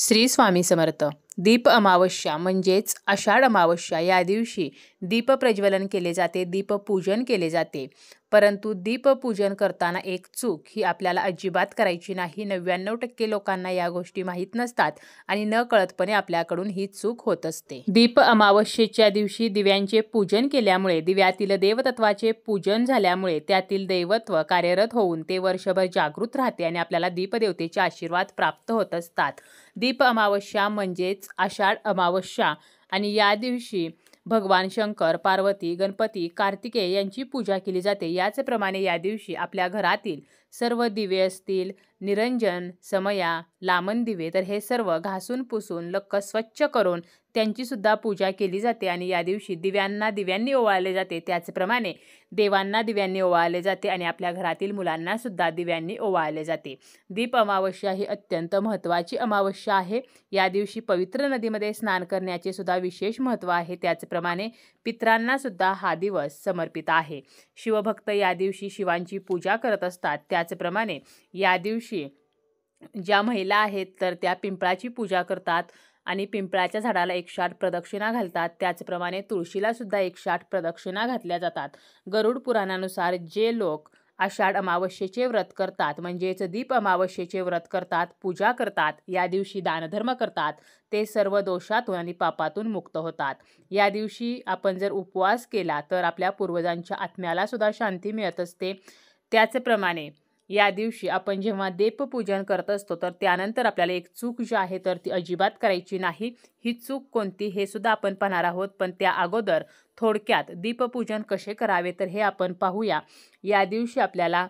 श्री स्वामी समर्थ. दीप अमावस्या म्हणजेच आषाढ अमावस्या या दिवशी दीप प्रज्वलन केले जाते, दीपपूजन केले जाते. परंतु दीपपूजन करताना एक चूक ही आपल्याला अजिबात करायची नाही. 99% लोकांना या गोष्टी माहीत नसतात आणि न कळतपणे आपल्याकडून ही चूक होत असते. दीप अमावस्येच्या दिवशी दिव्यांचे पूजन केल्यामुळे, दिव्यातील देवतत्वाचे पूजन झाल्यामुळे त्यातील दैवत्व कार्यरत होऊन ते वर्षभर जागृत राहते आणि आपल्याला दीपदेवतेचे आशीर्वाद प्राप्त होत असतात. दीप अमावस्या म्हणजेच आषाढ अमावस्या आणि या दिवशी भगवान शंकर, पार्वती, गणपती, कार्तिकेय यांची पूजा केली जाते. याचप्रमाणे या दिवशी आपल्या घरातील सर्व दिवे असतील, निरंजन, समया, लामण दिवे, तर हे सर्व घासून पुसून लक्क स्वच्छ करून त्यांची सुद्धा पूजा केली जाते आणि या दिवशी दिव्यांनी ओवाळले जाते. त्याचप्रमाणे देवांना दिव्यांनी ओवाळले जाते आणि आपल्या घरातील मुलांना सुद्धा दिव्यांनी ओवाळले जाते. दीप अमावस्या ही अत्यंत महत्त्वाची अमावस्या आहे. या दिवशी पवित्र नदीमध्ये स्नान करण्याचे सुद्धा विशेष महत्त्व आहे. त्याचप्रमाणे पितरांना सुद्धा हा दिवस समर्पित आहे. शिवभक्त या दिवशी शिवांची पूजा करत असतात. त्याचप्रमाणे या दिवशी ज्या महिला आहेत तर त्या पिंपळाची पूजा करतात आणि पिंपळाच्या झाडाला 108 प्रदक्षिणा घालतात. त्याचप्रमाणे तुळशीला सुद्धा 108 प्रदक्षिणा घातल्या जातात. गरुड पुराणानुसार जे लोक आषाढ अमावस्येचे व्रत करतात, म्हणजेच दीप अमावस्येचे व्रत करतात, पूजा करतात, या दिवशी दानधर्म करतात, ते सर्व दोषातून आणि पापातून मुक्त होतात. या दिवशी आपण जर उपवास केला तर आपल्या पूर्वजांच्या आत्म्याला सुद्धा शांती मिळत असते. त्याचप्रमाणे या दिवशी आपण जेव्हा दीपपूजन करत असतो तर त्यानंतर आपल्याला एक चूक जी आहे तर ती अजिबात करायची नाही. ही चूक कोणती हे सुद्धा आपण पाहणार आहोत, पण त्या अगोदर थोडक्यात दीपपूजन कसे करावे तर हे आपण पाहूया. या दिवशी आपल्याला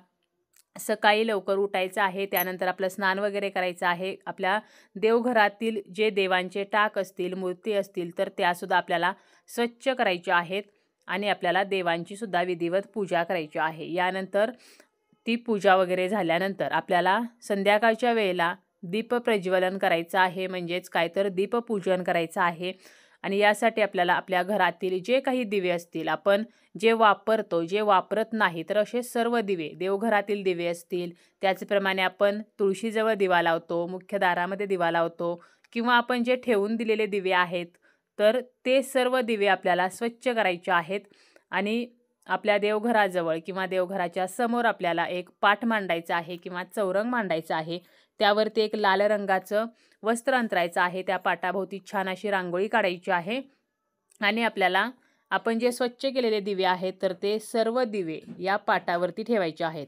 सकाळी लवकर उठायचं आहे. त्यानंतर आपलं स्नान वगैरे करायचं आहे. आपल्या देवघरातील जे देवांचे टाक असतील, मूर्ती असतील तर त्यासुद्धा आपल्याला स्वच्छ करायच्या आहेत आणि आपल्याला देवांची सुद्धा विधिवत पूजा करायची आहे. यानंतर ती पूजा वगैरे झाल्यानंतर आपल्याला संध्याकाळच्या वेळेला दीप प्रज्वलन करायचं आहे, म्हणजेच काय तर दीपपूजन करायचं आहे. आणि यासाठी आपल्याला आपल्या घरातील जे काही दिवे असतील, आपण जे वापरतो, जे वापरत नाही, तर असे सर्व दिवे, देवघरातील दिवे असतील, त्याचप्रमाणे आपण तुळशीजवळ दिवा लावतो, मुख्य दारामध्ये दिवा लावतो किंवा आपण जे ठेवून दिलेले दिवे आहेत तर ते सर्व दिवे आपल्याला स्वच्छ करायचे आहेत. आणि आपल्या देवघराजवळ किंवा देवघराच्या समोर आपल्याला एक पाट मांडायचा आहे किंवा चौरंग मांडायचा आहे. त्यावरती एक लाल रंगाचं वस्त्र अंतरायचं आहे. त्या पाटाभोवती छान अशी रांगोळी काढायची आहे आणि आपल्याला आपण जे स्वच्छ केलेले दिवे आहेत तर ते सर्व दिवे या पाटावरती ठेवायचे आहेत.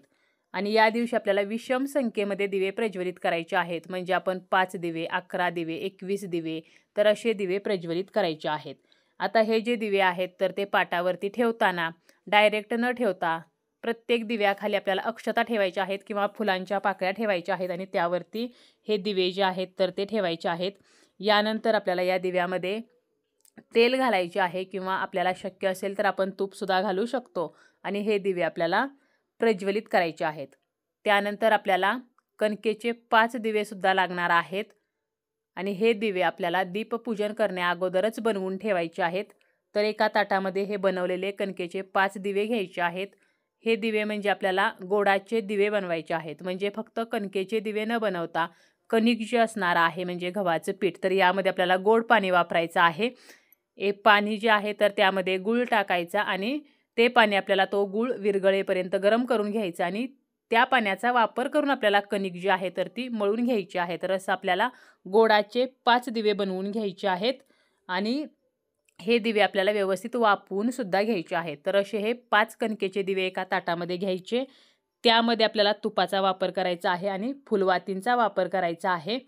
आणि या दिवशी आपल्याला विषम संख्येमध्ये दिवे प्रज्वलित करायचे आहेत, म्हणजे आपण 5 दिवे, 11 दिवे, 21 दिवे, तर असे दिवे प्रज्वलित करायचे आहेत. आता हे जे दिवे आहेत तर ते पाटावरती ठेवताना डायरेक्ट न ठेवता प्रत्येक दिव्याखाली आपल्याला अक्षता ठेवायच्या आहेत किंवा फुलांच्या पाकळ्या ठेवायच्या आहेत आणि त्यावरती हे दिवे जे आहेत तर ते ठेवायचे आहेत. यानंतर आपल्याला या दिव्यामध्ये तेल घालायचे आहे किंवा आपल्याला शक्य असेल तर आपण तूपसुद्धा घालू शकतो आणि हे दिवे आपल्याला प्रज्वलित करायचे आहेत. त्यानंतर आपल्याला कणकेचे 5 दिवेसुद्धा लागणार आहेत आणि हे दिवे आपल्याला दीपपूजन करण्या अगोदरच बनवून ठेवायचे आहेत. तर एका ताटामध्ये हे बनवलेले कणकेचे 5 दिवे घ्यायचे आहेत. हे दिवे म्हणजे आपल्याला गोडाचे दिवे बनवायचे आहेत, म्हणजे फक्त कणकेचे दिवे न बनवता कणिक जे असणार आहे म्हणजे गव्हाचं पीठ, तर यामध्ये आपल्याला गोड पाणी वापरायचं आहे. पाणी जे आहे तर त्यामध्ये गूळ टाकायचा आणि ते पाणी आपल्याला तो गूळ विरघळेपर्यंत गरम करून घ्यायचं आणि त्या पाण्याचा वापर करून आपल्याला कणिक जी आहे तर ती मळून घ्यायची आहे. तर असं आपल्याला गोडाचे 5 दिवे बनवून घ्यायचे आहेत आणि हे दिवे आपल्याला व्यवस्थित वापरून सुद्धा घ्यायचे आहेत. तर असे हे 5 कणकेचे दिवे एका ताटामध्ये घ्यायचे. त्यामध्ये आपल्याला तुपाचा वापर करायचा आहे आणि फुलवातींचा वापर करायचा आहे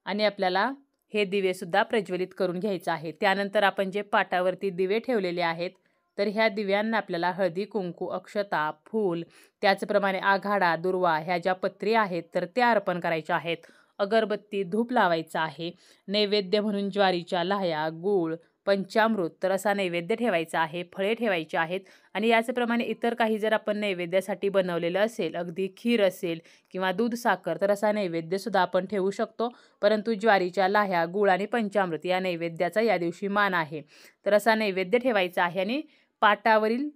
आणि आपल्याला हे दिवेसुद्धा प्रज्वलित करून घ्यायचं आहे. त्यानंतर आपण जे पाटावरती दिवे ठेवलेले आहेत तर ह्या दिव्यांना आपल्याला हळदी, कुंकू, अक्षता, फूल, त्याचप्रमाणे आघाडा, दुर्वा ह्या ज्या पत्री आहेत तर त्या अर्पण करायच्या आहेत. अगरबत्ती, धूप लावायचा आहे. नैवेद्य म्हणून ज्वारीच्या लाह्या, गूळ, पंचामृत तर असा नैवेद्य ठेवायचा आहे. फळे ठेवायचे आहेत आणि याचप्रमाणे इतर काही जर आपण नैवेद्यासाठी बनवलेलं असेल, अगदी खीर असेल किंवा दूध साखर, तर असा नैवेद्यसुद्धा आपण ठेवू शकतो. परंतु ज्वारीच्या लाह्या, गूळ आणि पंचामृत या नैवेद्याचा या दिवशी मान आहे. तर असा नैवेद्य ठेवायचा आहे आणि पाटावरील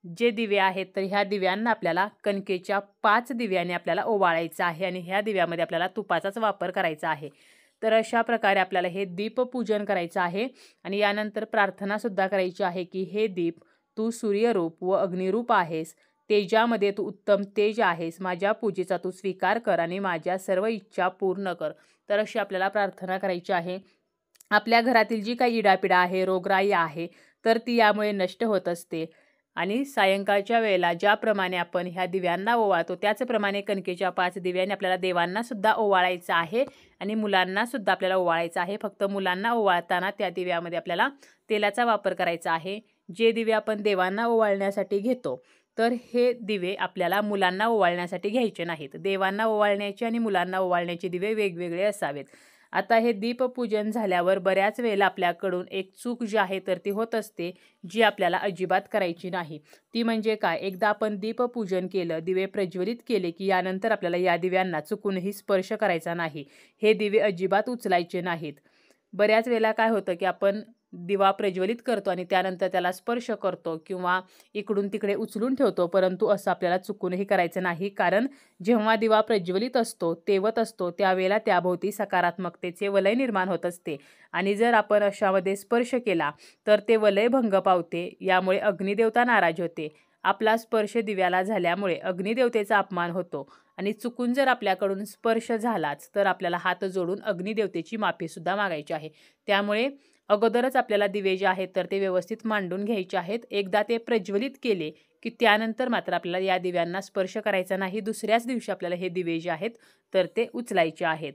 जे दिवे आहेत तर ह्या दिव्यांना आपल्याला कणकेच्या 5 दिव्याने आपल्याला ओवाळायचं आहे आणि ह्या दिव्यामध्ये आपल्याला तुपाचाच वापर करायचा आहे. तर अशा प्रकारे आपल्याला हे दीपपूजन करायचं आहे आणि यानंतर प्रार्थनासुद्धा करायची आहे की हे दीप तू सूर्यरूप व अग्निरूप आहेस, तेजामध्ये तू उत्तम तेज आहेस, माझ्या पूजेचा तू स्वीकार कर आणि माझ्या सर्व इच्छा पूर्ण कर. तर अशी आपल्याला प्रार्थना करायची आहे. आपल्या घरातील जी काही इडापिडा आहे, रोगराई आहे, तर ती यामुळे नष्ट होत असते. आणि सायंकाळच्या वेळेला ज्याप्रमाणे आपण ह्या दिव्यांना ओवाळतो त्याचप्रमाणे कणकेच्या 5 दिव्यांनी आपल्याला देवांनासुद्धा ओवाळायचं आहे आणि मुलांनासुद्धा आपल्याला ओवाळायचं आहे. फक्त मुलांना ओवाळताना त्या दिव्यामध्ये आपल्याला तेलाचा वापर करायचा आहे. जे दिवे आपण देवांना ओवाळण्यासाठी घेतो तर हे दिवे आपल्याला मुलांना ओवाळण्यासाठी घ्यायचे नाहीत. देवांना ओवाळण्याचे आणि मुलांना ओवाळण्याचे दिवे वेगवेगळे असावेत. आता हे दीपपूजन झाल्यावर बऱ्याच वेळेला आपल्याकडून एक चूक जी आहे तर ती होत असते, जी आपल्याला अजिबात करायची नाही. ती म्हणजे काय, एकदा आपण दीपपूजन केलं, दिवे प्रज्वलित केले की यानंतर आपल्याला या दिव्यांना चुकूनही स्पर्श करायचा नाही. हे दिवे अजिबात उचलायचे नाहीत. बऱ्याच वेळेला काय होतं की आपण दिवा प्रज्वलित करतो आणि त्यानंतर त्याला स्पर्श करतो किंवा इकडून तिकडे उचलून ठेवतो, परंतु असं आपल्याला चुकूनही करायचं नाही. कारण जेव्हा दिवा प्रज्वलित असतो, तेवत असतो, त्यावेळेला त्याभोवती सकारात्मकतेचे वलय निर्माण होत असते आणि जर आपण अशामध्ये स्पर्श केला तर ते वलय भंग पावते. यामुळे अग्निदेवता नाराज होते. आपला स्पर्श दिव्याला झाल्यामुळे अग्निदेवतेचा अपमान होतो आणि चुकून जर आपल्याकडून स्पर्श झालाच तर आपल्याला हात जोडून अग्निदेवतेची माफीसुद्धा मागायची आहे. त्यामुळे अगोदरच आपल्याला दिवे जे आहेत तर ते व्यवस्थित मांडून घ्यायचे आहेत. एकदा ते प्रज्वलित केले की त्यानंतर मात्र आपल्याला या दिव्यांना स्पर्श करायचा नाही. दुसऱ्याच दिवशी आपल्याला हे दिवे जे आहेत तर ते उचलायचे आहेत.